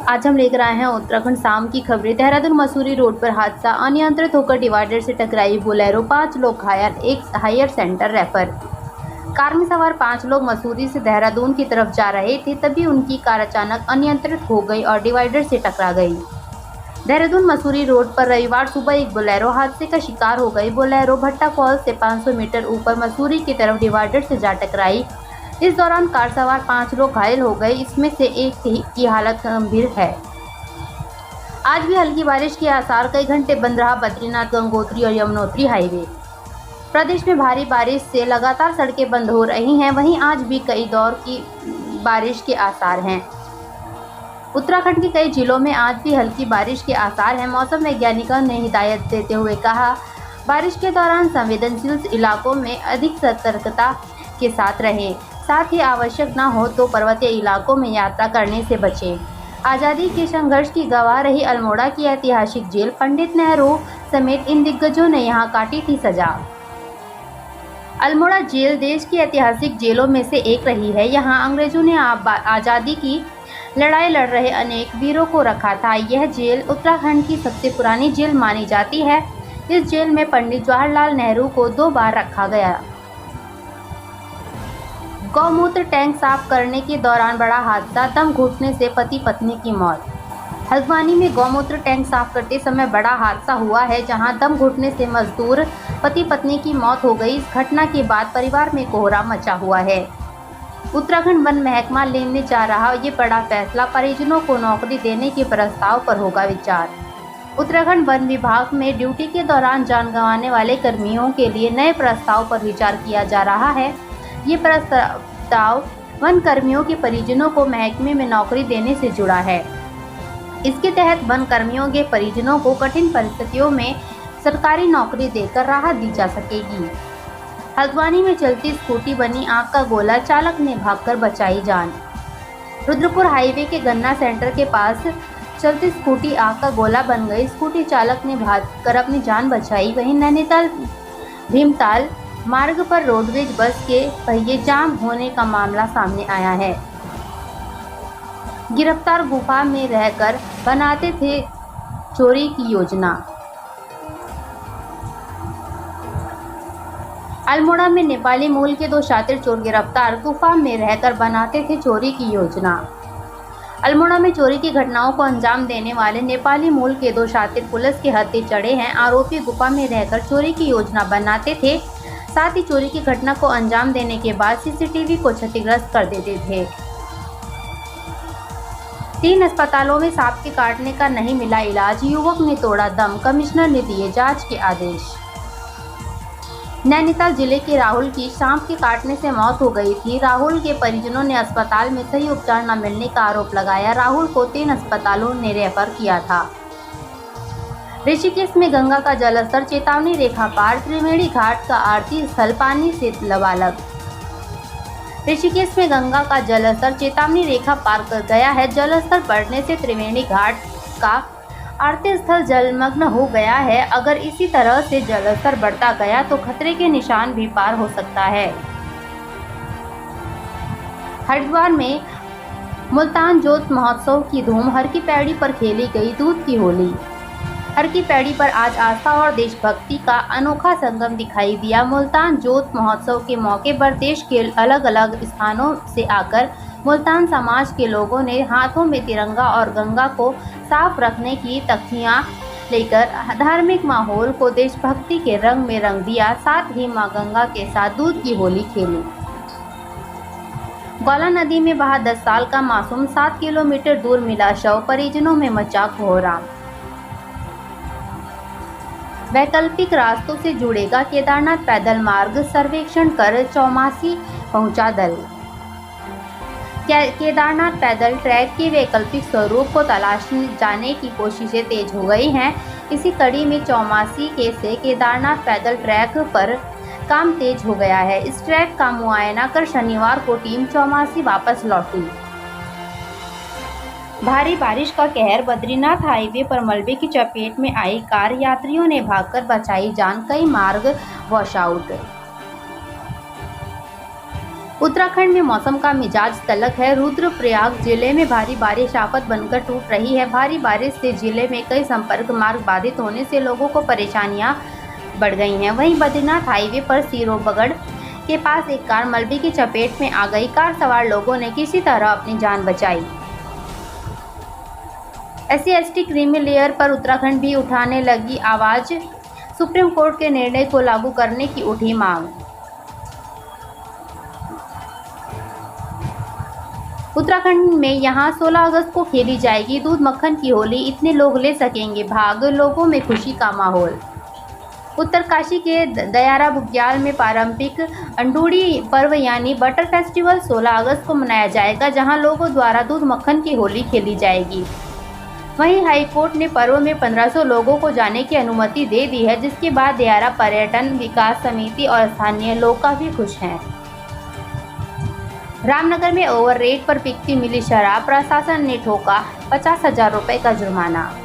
आज हम लेकर आए हैं उत्तराखंड शाम की खबरें। देहरादून मसूरी रोड पर हादसा, अनियंत्रित होकर डिवाइडर से टकराई बोलेरो, 5 लोग घायल, एक हायर सेंटर रेफर। कार में सवार 5 लोग मसूरी से देहरादून की तरफ जा रहे थे, तभी उनकी कार अचानक अनियंत्रित हो गई और डिवाइडर से टकरा गई। देहरादून मसूरी रोड पर रविवार सुबह एक बोलेरो हादसे का शिकार हो गई। बोलेरो भट्टा फॉल्स से 500 मीटर ऊपर मसूरी की तरफ डिवाइडर से जा टकराई। इस दौरान कार सवार 5 लोग घायल हो गए, इसमें से एक की हालत गंभीर है। आज भी हल्की बारिश के आसार, कई घंटे बंद रहा बद्रीनाथ, गंगोत्री और यमुनोत्री हाईवे। प्रदेश में भारी बारिश से लगातार सड़कें बंद हो रही हैं, वहीं आज भी कई दौर की बारिश के आसार हैं। उत्तराखंड के कई जिलों में आज भी हल्की बारिश के आसार हैं। मौसम वैज्ञानिकों ने हिदायत देते हुए कहा, बारिश के दौरान संवेदनशील इलाकों में अधिक सतर्कता के साथ रहें, साथ ही आवश्यक न हो तो पर्वतीय इलाकों में यात्रा करने से बचें। आज़ादी के संघर्ष की गवाह रही अल्मोड़ा की ऐतिहासिक जेल, पंडित नेहरू समेत इन दिग्गजों ने यहां काटी थी सजा। अल्मोड़ा जेल देश की ऐतिहासिक जेलों में से एक रही है। यहां अंग्रेजों ने आज़ादी की लड़ाई लड़ रहे अनेक वीरों को रखा था। यह जेल उत्तराखंड की सबसे पुरानी जेल मानी जाती है। इस जेल में पंडित जवाहरलाल नेहरू को 2 बार रखा गया। गौमूत्र टैंक साफ करने के दौरान बड़ा हादसा, दम घुटने से पति पत्नी की मौत। हल्द्वानी में गौमूत्र टैंक साफ करते समय बड़ा हादसा हुआ है, जहां दम घुटने से मजदूर पति पत्नी की मौत हो गई। इस घटना के बाद परिवार में कोहराम मचा हुआ है। उत्तराखंड वन महकमा लेने जा रहा ये बड़ा फैसला, परिजनों को नौकरी देने के प्रस्ताव पर होगा विचार। उत्तराखंड वन विभाग में ड्यूटी के दौरान जान गंवाने वाले कर्मियों के लिए नए प्रस्ताव पर विचार किया जा रहा है। ये प्रस्ताव वन कर्मियों के परिजनों को महकमे में नौकरी देने से जुड़ा है। इसके तहत वन कर्मियों के परिजनों को कठिन परिस्थितियों में सरकारी नौकरी देकर राहत दी जा सकेगी। हल्द्वानी में चलती स्कूटी बनी आग का गोला, चालक ने भागकर बचाई जान। रुद्रपुर हाईवे के गन्ना सेंटर के पास चलती स्कूटी आग का गोला बन गई। स्कूटी चालक ने भागकर अपनी जान बचाई। वहीं नैनीताल भीमताल मार्ग पर रोडवेज बस के पहिए जाम होने का मामला सामने आया है। गिरफ्तार, गुफा में रहकर बनाते थे चोरी की योजना। अल्मोड़ा में नेपाली मूल के 2 शातिर चोर गिरफ्तार, गुफा में रहकर बनाते थे चोरी की योजना। अल्मोड़ा में चोरी की घटनाओं को अंजाम देने वाले नेपाली मूल के 2 शातिर पुलिस के हत्थे चढ़े हैं। आरोपी गुफा में रहकर चोरी की योजना बनाते थे, साथ ही चोरी की घटना को अंजाम देने के बाद सीसीटीवी को क्षतिग्रस्त कर देते थे। 3 अस्पतालों में सांप के काटने का नहीं मिला इलाज, युवक ने तोड़ा दम, कमिश्नर ने दिए जांच के आदेश। नैनीताल जिले के राहुल की सांप के काटने से मौत हो गई थी। राहुल के परिजनों ने अस्पताल में सही उपचार न मिलने का आरोप लगाया। राहुल को 3 अस्पतालों ने रेफर किया था। ऋषिकेश में गंगा का जलस्तर चेतावनी रेखा पार, त्रिवेणी घाट का आरती स्थल पानी से लबालब। ऋषिकेश में गंगा का जलस्तर चेतावनी रेखा पार कर गया है। जलस्तर बढ़ने से त्रिवेणी घाट का आरती स्थल जलमग्न हो गया है। अगर इसी तरह से जलस्तर बढ़ता गया तो खतरे के निशान भी पार हो सकता है। हरिद्वार में मुल्तान जोत महोत्सव की धूम, हर की पैड़ी पर खेली गई दूध की होली। हर की पैड़ी पर आज आस्था और देशभक्ति का अनोखा संगम दिखाई दिया। मुल्तान जोत महोत्सव के मौके पर देश के अलग अलग स्थानों से आकर मुल्तान समाज के लोगों ने हाथों में तिरंगा और गंगा को साफ रखने की तख्तियां लेकर धार्मिक माहौल को देशभक्ति के रंग में रंग दिया। साथ ही मां गंगा के साथ दूध की होली खेली। गौला नदी में बहा 10 साल का मासूम, 7 किलोमीटर दूर मिला शव, परिजनों में मचा कोहराम। वैकल्पिक रास्तों से जुड़ेगा केदारनाथ पैदल मार्ग, सर्वेक्षण कर चौमासी पहुंचा दल। केदारनाथ पैदल ट्रैक के वैकल्पिक स्वरूप को तलाशने जाने की कोशिशें तेज हो गई हैं। इसी कड़ी में चौमासी से केदारनाथ पैदल ट्रैक पर काम तेज हो गया है। इस ट्रैक का मुआयना कर शनिवार को टीम चौमासी वापस लौटी। भारी बारिश का कहर, बद्रीनाथ हाईवे पर मलबे की चपेट में आई कार, यात्रियों ने भागकर बचाई जान, कई मार्ग वॉशआउट। उत्तराखंड में मौसम का मिजाज तल्ख है। रुद्रप्रयाग जिले में भारी बारिश आफत बनकर टूट रही है। भारी बारिश से जिले में कई संपर्क मार्ग बाधित होने से लोगों को परेशानियां बढ़ गई हैं। वहीं बद्रीनाथ हाईवे पर सीरोबगढ़ के पास एक कार मलबे की चपेट में आ गई। कार सवार लोगों ने किसी तरह अपनी जान बचाई। SC/ST क्रीमी लेयर पर उत्तराखंड भी उठाने लगी आवाज। सुप्रीम कोर्ट के निर्णय को लागू करने की उठी मांग। उत्तराखंड में यहां 16 अगस्त को खेली जाएगी दूध मक्खन की होली। इतने लोग ले सकेंगे भाग, लोगों में खुशी का माहौल। उत्तरकाशी के दयारा बुग्याल में पारंपरिक अंडूड़ी पर्व यानी बटर फेस्टिवल 16 अगस्त को मनाया जाएगा, जहां लोगों द्वारा दूध मक्खन की होली खेली जाएगी। वहीं हाईकोर्ट ने पर्व में 1500 लोगों को जाने की अनुमति दे दी है, जिसके बाद दयारा पर्यटन विकास समिति और स्थानीय लोग काफी खुश हैं। रामनगर में ओवर रेट पर बिकती मिली शराब, प्रशासन ने ठोका 50,000 रुपए का जुर्माना।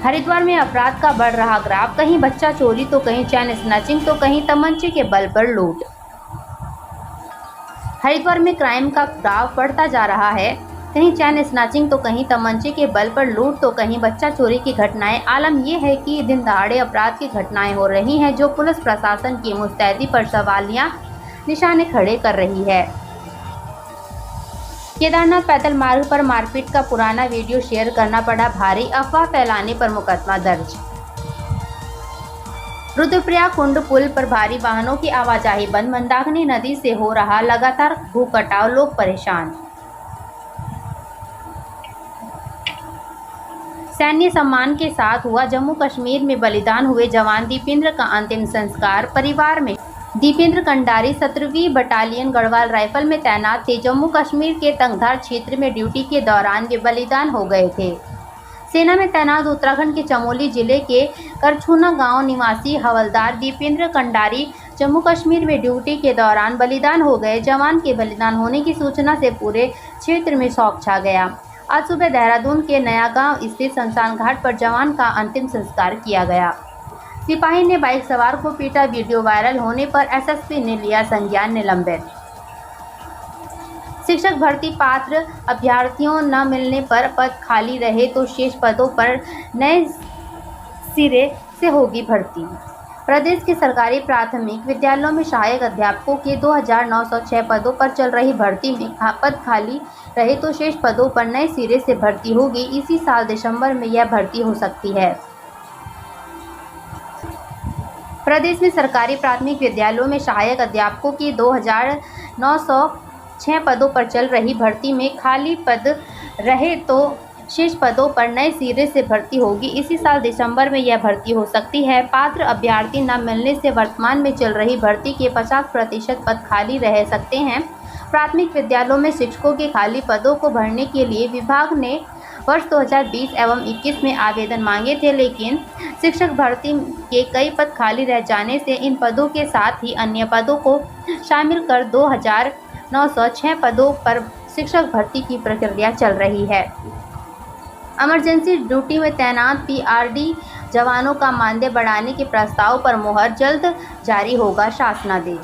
हरिद्वार में अपराध का बढ़ रहा ग्राफ, कहीं बच्चा चोरी तो कहीं चैन स्नैचिंग तो कहीं तमंचे के बल पर लूट। हरिद्वार में क्राइम का ग्राफ बढ़ता जा रहा है, कहीं चैन स्नैचिंग तो कहीं तमंचे के बल पर लूट तो कहीं बच्चा चोरी की घटनाएं। आलम यह है कि दिन दहाड़े अपराध की घटनाएं हो रही हैं, जो पुलिस प्रशासन की मुस्तैदी पर सवालिया निशाने खड़े कर रही है। केदारनाथ पैदल मार्ग पर मारपीट का पुराना वीडियो शेयर करना पड़ा भारी, अफवाह फैलाने पर मुकदमा दर्ज। रुद्रप्रयाग कुंड पुल पर भारी वाहनों की आवाजाही बंद, मंदाकिनी नदी से हो रहा लगातार भू कटाव, लोग परेशान। सैन्य सम्मान के साथ हुआ जम्मू कश्मीर में बलिदान हुए जवान दीपेंद्र का अंतिम संस्कार। परिवार में दीपेंद्र कंडारी 17वीं बटालियन गढ़वाल राइफल में तैनात थे। जम्मू कश्मीर के तंगधार क्षेत्र में ड्यूटी के दौरान वे बलिदान हो गए थे। सेना में तैनात उत्तराखंड के चमोली जिले के करछूना गांव निवासी हवलदार दीपेंद्र कंडारी जम्मू कश्मीर में ड्यूटी के दौरान बलिदान हो गए। जवान के बलिदान होने की सूचना से पूरे क्षेत्र में शोक छा गया। आज सुबह देहरादून के नया गांव स्थित शमशान घाट पर जवान का अंतिम संस्कार किया गया। सिपाही ने बाइक सवार को पीटा, वीडियो वायरल होने पर SSP ने लिया संज्ञान, निलंबित। शिक्षक भर्ती पात्र अभ्यर्थियों न मिलने पर पद खाली रहे तो शेष पदों पर नए सिरे से होगी भर्ती। प्रदेश के सरकारी प्राथमिक विद्यालयों में सहायक अध्यापकों के 2906 पदों पर चल रही भर्ती में पद खाली रहे तो शेष पदों पर नए सिरे से भर्ती होगी। इसी साल दिसंबर में यह भर्ती हो सकती है। प्रदेश में सरकारी प्राथमिक विद्यालयों में सहायक अध्यापकों की 2906 पदों पर चल रही भर्ती में खाली पद रहे तो शेष पदों पर नए सिरे से भर्ती होगी। इसी साल दिसंबर में यह भर्ती हो सकती है। पात्र अभ्यर्थी न मिलने से वर्तमान में चल रही भर्ती के 50% पद खाली रह सकते हैं। प्राथमिक विद्यालयों में शिक्षकों के खाली पदों को भरने के लिए विभाग ने वर्ष 2020 एवं 21 में आवेदन मांगे थे, लेकिन शिक्षक भर्ती के कई पद खाली रह जाने से इन पदों के साथ ही अन्य पदों को शामिल कर 2906 पदों पर शिक्षक भर्ती की प्रक्रिया चल रही है। इमरजेंसी ड्यूटी में तैनात PRD जवानों का मानदेय बढ़ाने के प्रस्ताव पर मुहर, जल्द जारी होगा शासनादेश।